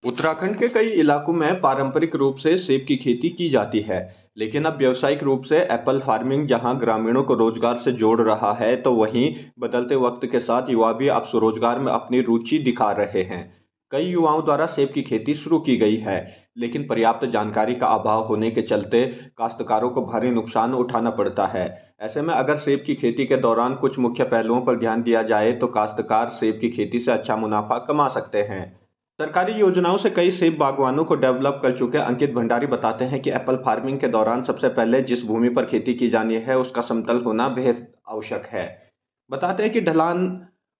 उत्तराखंड के कई इलाकों में पारंपरिक रूप से सेब की खेती की जाती है, लेकिन अब व्यावसायिक रूप से एप्पल फार्मिंग जहां ग्रामीणों को रोजगार से जोड़ रहा है, तो वहीं बदलते वक्त के साथ युवा भी अब स्वरोजगार में अपनी रुचि दिखा रहे हैं। कई युवाओं द्वारा सेब की खेती शुरू की गई है, लेकिन पर्याप्त जानकारी का अभाव होने के चलते काश्तकारों को भारी नुकसान उठाना पड़ता है। ऐसे में अगर सेब की खेती के दौरान कुछ मुख्य पहलुओं पर ध्यान दिया जाए, तो काश्तकार सेब की खेती से अच्छा मुनाफा कमा सकते हैं। सरकारी योजनाओं से कई सेब बागवानों को डेवलप कर चुके अंकित भंडारी बताते हैं कि एप्पल फार्मिंग के दौरान सबसे पहले जिस भूमि पर खेती की जानी है उसका समतल होना बेहद आवश्यक है। बताते हैं कि ढलान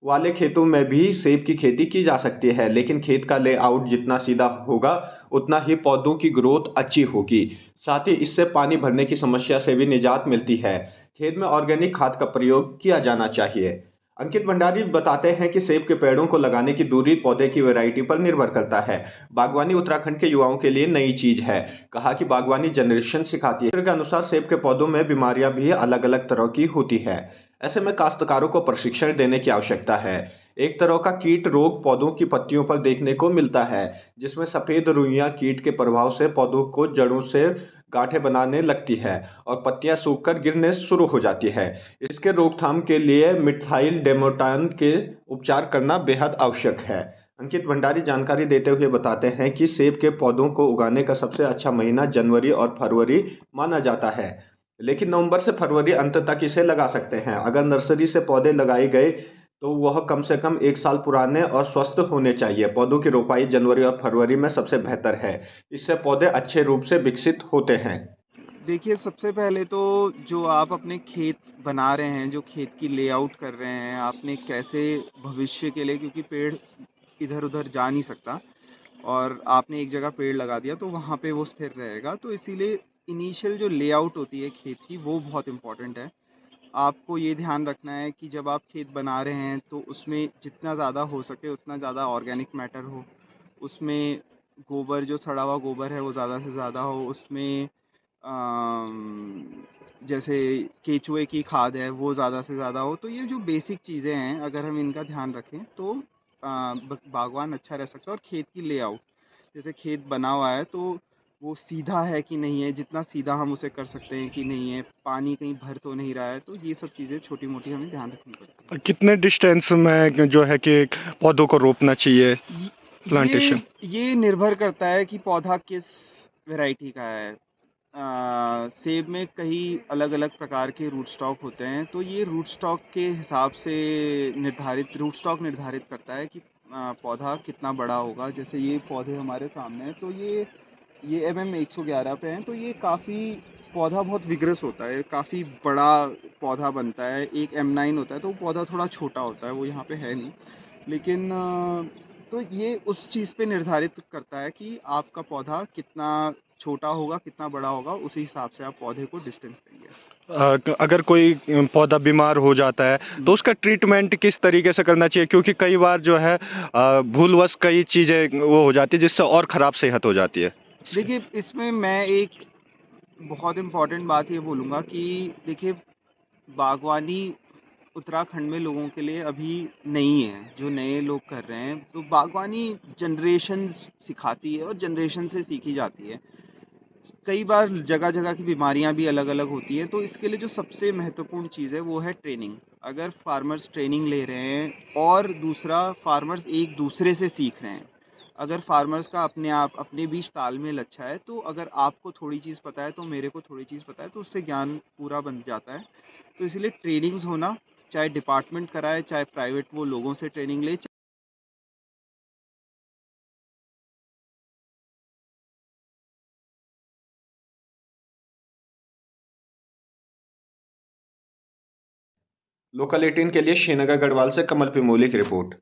वाले खेतों में भी सेब की खेती की जा सकती है, लेकिन खेत का लेआउट जितना सीधा होगा उतना ही पौधों की ग्रोथ अच्छी होगी। साथ ही इससे पानी भरने की समस्या से भी निजात मिलती है। खेत में ऑर्गेनिक खाद का प्रयोग किया जाना चाहिए। अंकित भंडारी बताते हैं कि सेब के पेड़ों को लगाने की दूरी पौधे की वैरायटी पर निर्भर करता है। बागवानी उत्तराखंड के युवाओं के लिए नई चीज है। कहा कि बागवानी जनरेशन सिखाती है। क्षेत्र के अनुसार सेब के पौधों में बीमारियां भी अलग अलग तरह की होती है। ऐसे में काश्तकारों को प्रशिक्षण देने की आवश्यकता है। एक तरह का कीट रोग पौधों की पत्तियों पर देखने को मिलता है, जिसमें सफेद रुइयां कीट के प्रभाव से पौधों को जड़ों से गांठें बनाने लगती है और पत्तियां सूखकर गिरने शुरू हो जाती है। इसके रोकथाम के लिए मिथाइल डेमोटान के उपचार करना बेहद आवश्यक है। अंकित भंडारी जानकारी देते हुए बताते हैं कि सेब के पौधों को उगाने का सबसे अच्छा महीना जनवरी और फरवरी माना जाता है, लेकिन नवंबर से फरवरी अंत तक इसे लगा सकते हैं। अगर नर्सरी से पौधे लगाए गए तो वह कम से कम 1 साल पुराने और स्वस्थ होने चाहिए। पौधों की रोपाई जनवरी और फरवरी में सबसे बेहतर है। इससे पौधे अच्छे रूप से विकसित होते हैं। देखिए, सबसे पहले तो जो आप अपने खेत बना रहे हैं, जो खेत की लेआउट कर रहे हैं, आपने कैसे भविष्य के लिए, क्योंकि पेड़ इधर-उधर जा नहीं सकता और आपने एक जगह पेड़ लगा दिया तो वहाँ पे वो स्थिर रहेगा। तो इसीलिए इनिशियल जो लेआउट होती है खेत की, वो बहुत इम्पोर्टेंट है। आपको ये ध्यान रखना है कि जब आप खेत बना रहे हैं तो उसमें जितना ज़्यादा हो सके उतना ज़्यादा ऑर्गेनिक मैटर हो। उसमें गोबर, जो सड़ा हुआ गोबर है वो ज़्यादा से ज़्यादा हो। उसमें जैसे केचुए की खाद है वो ज़्यादा से ज़्यादा हो। तो ये जो बेसिक चीज़ें हैं, अगर हम इनका ध्यान रखें तो बागवान अच्छा रह सकता है। और खेत की लेआउट, जैसे खेत बना हुआ है तो वो सीधा है कि नहीं है, जितना सीधा हम उसे कर सकते हैं कि नहीं है, पानी कहीं भर तो नहीं रहा है। तो ये सब चीज़ें छोटी मोटी हमें ध्यान रखनी पड़ती हैं। कितने डिस्टेंस में जो है कि पौधों को रोपना चाहिए, ये प्लांटेशन? ये निर्भर करता है कि पौधा किस वैरायटी का है। सेब में कई अलग-अलग प्रकार के रूट स्टॉक होते हैं, तो ये रूट स्टॉक के हिसाब से रूट स्टॉक निर्धारित करता है कि पौधा कितना बड़ा होगा। जैसे ये पौधे हमारे सामने हैं, तो ये MM 111 पे हैं, तो ये काफ़ी पौधा बहुत विगरस होता है, काफ़ी बड़ा पौधा बनता है। एक M9 होता है, तो वो पौधा थोड़ा छोटा होता है, वो यहाँ पे है नहीं। लेकिन तो ये उस चीज़ पे निर्धारित करता है कि आपका पौधा कितना छोटा होगा, कितना बड़ा होगा, उसी हिसाब से आप पौधे को डिस्टेंस देंगे। अगर कोई पौधा बीमार हो जाता है तो उसका ट्रीटमेंट किस तरीके से करना चाहिए, क्योंकि कई बार जो है भूलवश कई चीजें वो हो जाती है जिससे और खराब सेहत हो जाती है। देखिए, इसमें मैं एक बहुत इम्पोर्टेंट बात ये बोलूँगा कि देखिए, बागवानी उत्तराखंड में लोगों के लिए अभी नहीं है, जो नए लोग कर रहे हैं। तो बागवानी जनरेशन सिखाती है और जनरेशन से सीखी जाती है। कई बार जगह-जगह की बीमारियां भी अलग-अलग होती हैं, तो इसके लिए जो सबसे महत्वपूर्ण चीज़ है वो है ट्रेनिंग। अगर फार्मर्स ट्रेनिंग ले रहे हैं और दूसरा फार्मर्स एक दूसरे से सीख रहे हैं। अगर फार्मर्स का अपने आप अपने बीच तालमेल अच्छा है, तो अगर आपको थोड़ी चीज़ पता है तो मेरे को थोड़ी चीज़ पता है, तो उससे ज्ञान पूरा बन जाता है। तो इसलिए ट्रेनिंग्स होना, चाहे डिपार्टमेंट कराए, चाहे प्राइवेट वो लोगों से ट्रेनिंग ले। लोकल 18 के लिए श्रीनगर गढ़वाल से कमल पिमोली की रिपोर्ट।